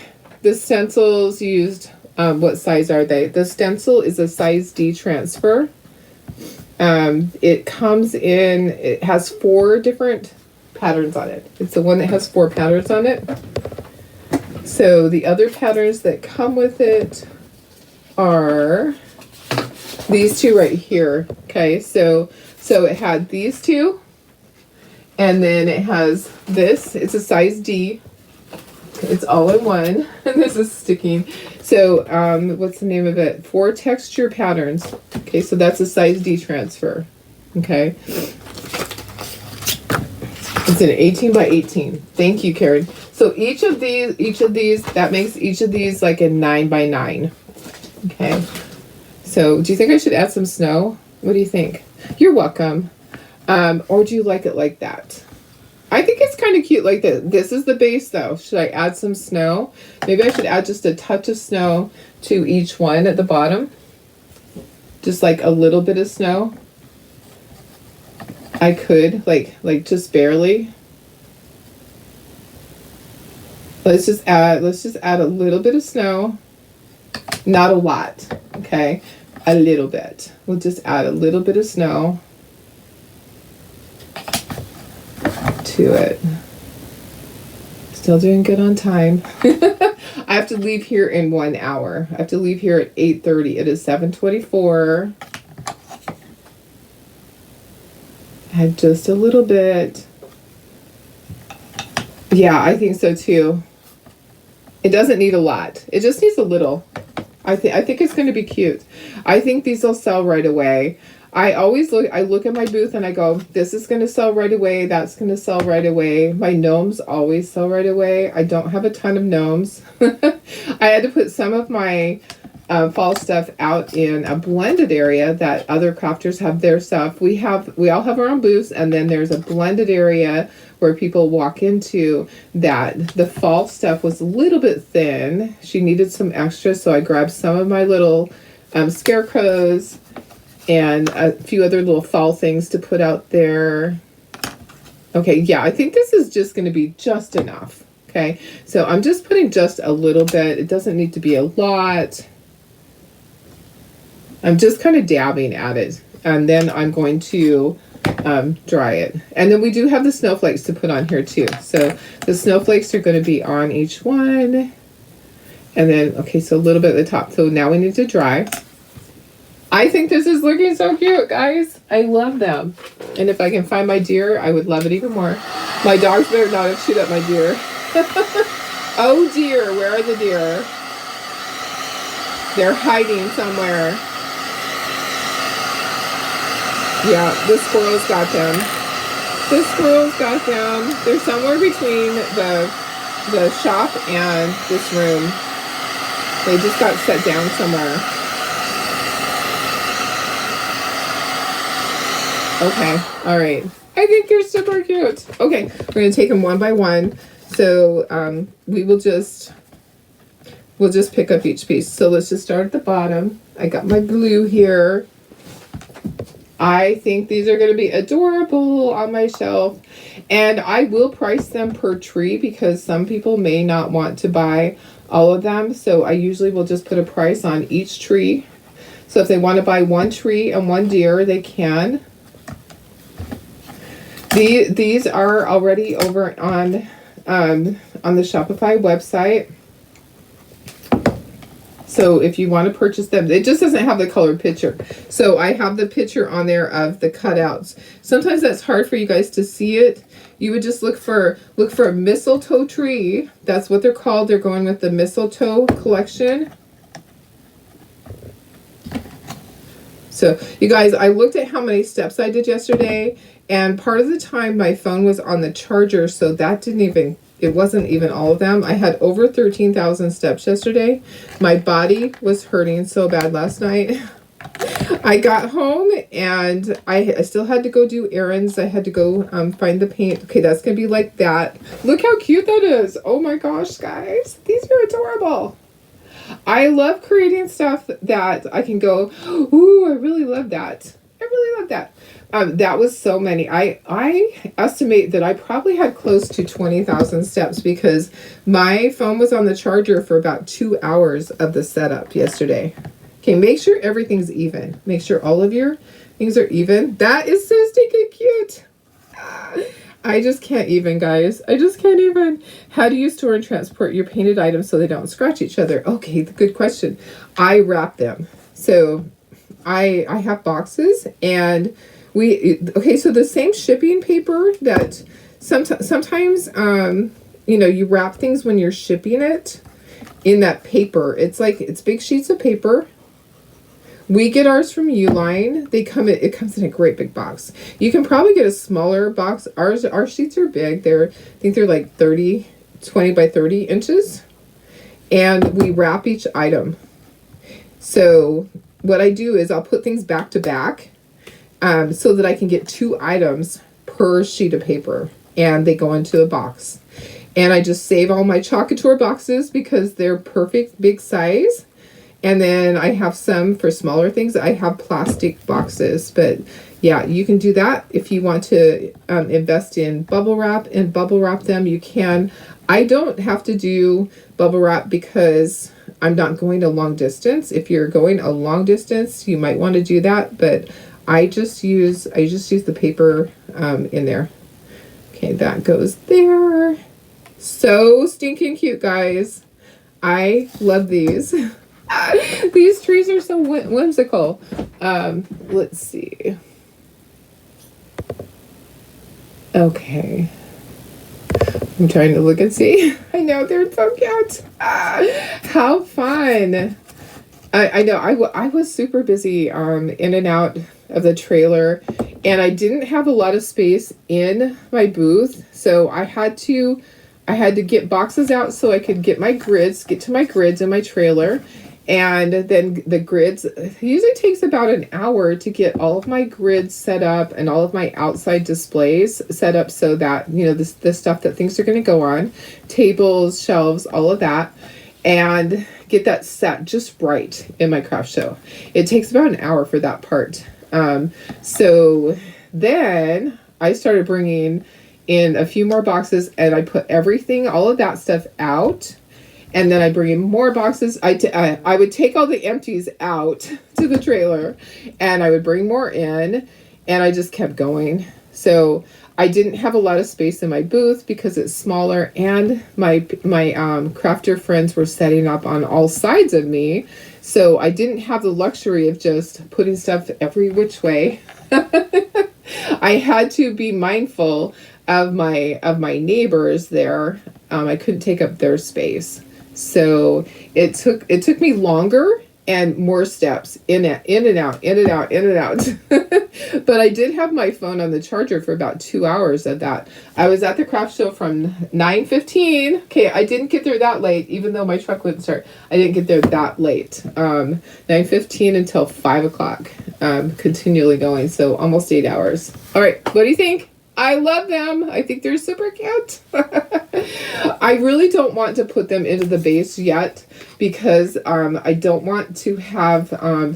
The stencils used, what size are they? The stencil is a size D transfer. It comes in, it has 4 different patterns on it. It's the one that has 4 patterns on it. So the other patterns that come with it are these 2 right here. Okay, so it had these 2, and then it has this. It's a size D. It's all in one. This is sticking. So what's the name of it? 4 texture patterns. Okay, so that's a size D transfer. Okay, it's an 18 by 18. Thank you, Karen. So each of these, that makes each of these like a 9 by 9. Okay. So do you think I should add some snow? What do you think? You're welcome. Or do you like it like that? I think it's kind of cute like this. This is the base though. Should I add some snow? Maybe I should add just a touch of snow to each one at the bottom. Just like a little bit of snow. I could, like just barely. Let's just add a little bit of snow. Not a lot, okay? A little bit. We'll just add a little bit of snow to it. Still doing good on time. I have to leave here in 1 hour. I have to leave here at 8:30. It is 7:24. Add just a little bit. Yeah, I think so too. It doesn't need a lot. It just needs a little. I think it's going to be cute. I think these will sell right away. I look at my booth and I go, this is going to sell right away. That's going to sell right away. My gnomes always sell right away. I don't have a ton of gnomes. I had to put some of my fall stuff out in a blended area that other crafters have their stuff. We all have our own booths, and then there's a blended area where people walk into that. The fall stuff was a little bit thin. She needed some extra, so I grabbed some of my little scarecrows and a few other little fall things to put out there. Okay, yeah, I think this is just going to be just enough. Okay, so I'm just putting just a little bit. It doesn't need to be a lot. I'm just kind of dabbing at it, and then I'm going to dry it. And then we do have the snowflakes to put on here too. So the snowflakes are going to be on each one. And then, okay, so a little bit at the top. So now we need to dry. I think this is looking so cute, guys. I love them. And if I can find my deer, I would love it even more. My dogs better not have chewed up my deer. Oh dear, where are the deer? They're hiding somewhere. Yeah, the squirrels got them. The squirrels got them. They're somewhere between the shop and this room. They just got set down somewhere. Okay, all right. I think they're super cute. Okay, we're gonna take them one by one. So we'll just pick up each piece. So let's just start at the bottom. I got my blue here. I think these are going to be adorable on my shelf, and I will price them per tree because some people may not want to buy all of them. So I usually will just put a price on each tree. So if they want to buy one tree and one deer, they can. These are already over on the Shopify website. So if you want to purchase them, it just doesn't have the colored picture. So I have the picture on there of the cutouts. Sometimes that's hard for you guys to see it. You would just look for a Mistletoe Tree. That's what they're called. They're going with the Mistletoe collection. So you guys, I looked at how many steps I did yesterday, and part of the time my phone was on the charger, so that it wasn't even all of them. I had over 13,000 steps yesterday. My body was hurting so bad last night. I got home and I still had to go do errands. I had to go find the paint. Okay, that's going to be like that. Look how cute that is. Oh my gosh, guys. These are adorable. I love creating stuff that I can go, ooh, I really love that. I really love that. That was so many. I estimate that I probably had close to 20,000 steps because my phone was on the charger for about 2 hours of the setup yesterday. Okay, make sure everything's even. Make sure all of your things are even. That is so stinking cute. I just can't even, guys. I just can't even. How do you store and transport your painted items so they don't scratch each other? Okay, good question. I wrap them. So I have boxes, and so the same shipping paper that sometimes you wrap things when you're shipping it in that paper. It's big sheets of paper. We get ours from Uline. It comes in a great big box. You can probably get a smaller box. Our sheets are big. I think they're like 20 by 30 inches. And we wrap each item. So what I do is I'll put things back to back. so that I can get 2 items per sheet of paper, and they go into a box. And I just save all my Chocateur boxes because they're perfect big size. And then I have some for smaller things. I have plastic boxes, but yeah, you can do that. If you want to invest in bubble wrap and bubble wrap them, you can. I don't have to do bubble wrap because I'm not going a long distance. If you're going a long distance, you might want to do that, but I just use the paper in there. Okay, that goes there. So stinking cute, guys. I love these. These trees are so whimsical. Let's see. Okay. I'm trying to look and see. I know, they're so cute. How fun. I know, I was super busy in and out of the trailer, and I didn't have a lot of space in my booth, so I had to get boxes out so I could get to my grids in my trailer. And then the grids, it usually takes about an hour to get all of my grids set up and all of my outside displays set up so that, you know, the stuff that things are going to go on, tables, shelves, all of that, and get that set just right in my craft show. It takes about an hour for that part. So then I started bringing in a few more boxes, and I put everything, all of that stuff out. And then I bring in more boxes. I would take all the empties out to the trailer, and I would bring more in, and I just kept going. So I didn't have a lot of space in my booth because it's smaller, and my crafter friends were setting up on all sides of me. So I didn't have the luxury of just putting stuff every which way. I had to be mindful of my neighbors there. I couldn't take up their space. So it took me longer and more steps in and out. But I did have my phone on the charger for about 2 hours of that. I was at the craft show from 9:15. Okay, I didn't get there that late, even though my truck wouldn't start. I didn't get there that late. 9:15 until 5 o'clock, continually going. So almost 8 hours. All right, what do you think? I love them. I think they're super cute. I really don't want to put them into the base yet because I don't want to have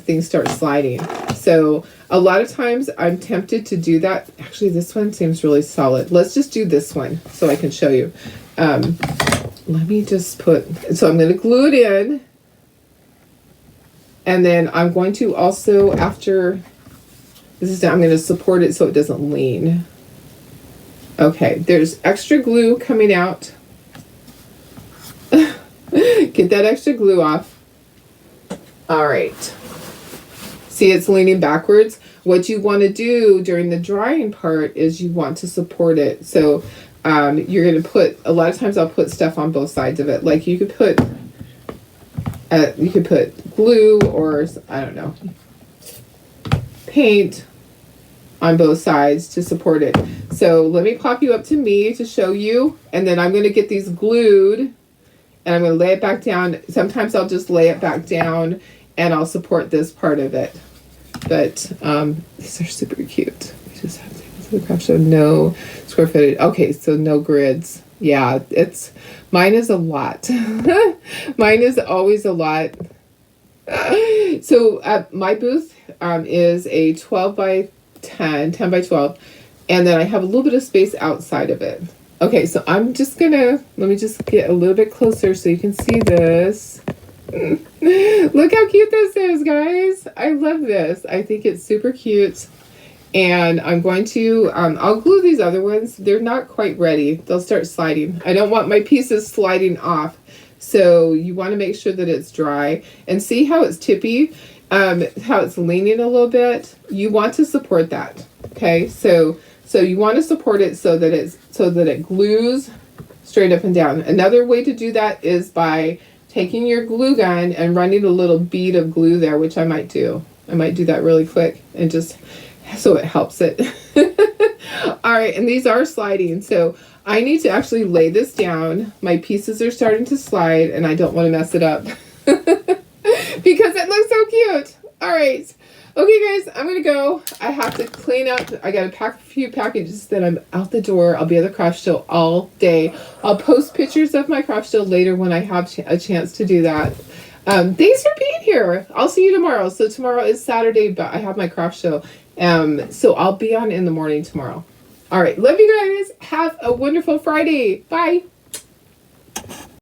things start sliding. So a lot of times I'm tempted to do that. Actually, this one seems really solid. Let's just do this one so I can show you. Let me just so I'm going to glue it in. And then I'm going to also, after this is done, I'm going to support it so it doesn't lean. Okay, there's extra glue coming out. Get that extra glue off. All right. See, it's leaning backwards. What you want to do during the drying part is you want to support it. So you're going to put, a lot of times I'll put stuff on both sides of it. Like you could put glue or, I don't know, paint on both sides to support it. So let me pop you up to me to show you, and then I'm going to get these glued, and I'm going to lay it back down. Sometimes I'll just lay it back down and I'll support this part of it. But these are super cute. We just have to take this to the craft show. No square footage. Okay, so no grids. Yeah, mine is a lot. Mine is always a lot. So my booth is a 12 by 10 by 12, and then I have a little bit of space outside of it. Okay, so I'm just gonna, let me just get a little bit closer so you can see this. Look how cute this is, guys. I love this. I think it's super cute. And I'm going to, I'll glue these other ones. They're not quite ready. They'll start sliding. I don't want my pieces sliding off. So you want to make sure that it's dry. And see how it's tippy? How it's leaning a little bit. You want to support that. Okay, so you want to support it so that it glues straight up and down. Another way to do that is by taking your glue gun and running a little bead of glue there, which I might do. I might do that really quick and just so it helps it. All right, and these are sliding, so I need to actually lay this down. My pieces are starting to slide, and I don't want to mess it up because it looks so cute. All right, Okay, guys, I'm gonna go. I have to clean up. I gotta pack a few packages. Then I'm out the door. I'll be at the craft show all day. I'll post pictures of my craft show later when I have a chance to do that. Thanks for being here. I'll see you tomorrow. So tomorrow is Saturday, but I have my craft show. So I'll be on in the morning tomorrow. All right, love you guys. Have a wonderful Friday. Bye.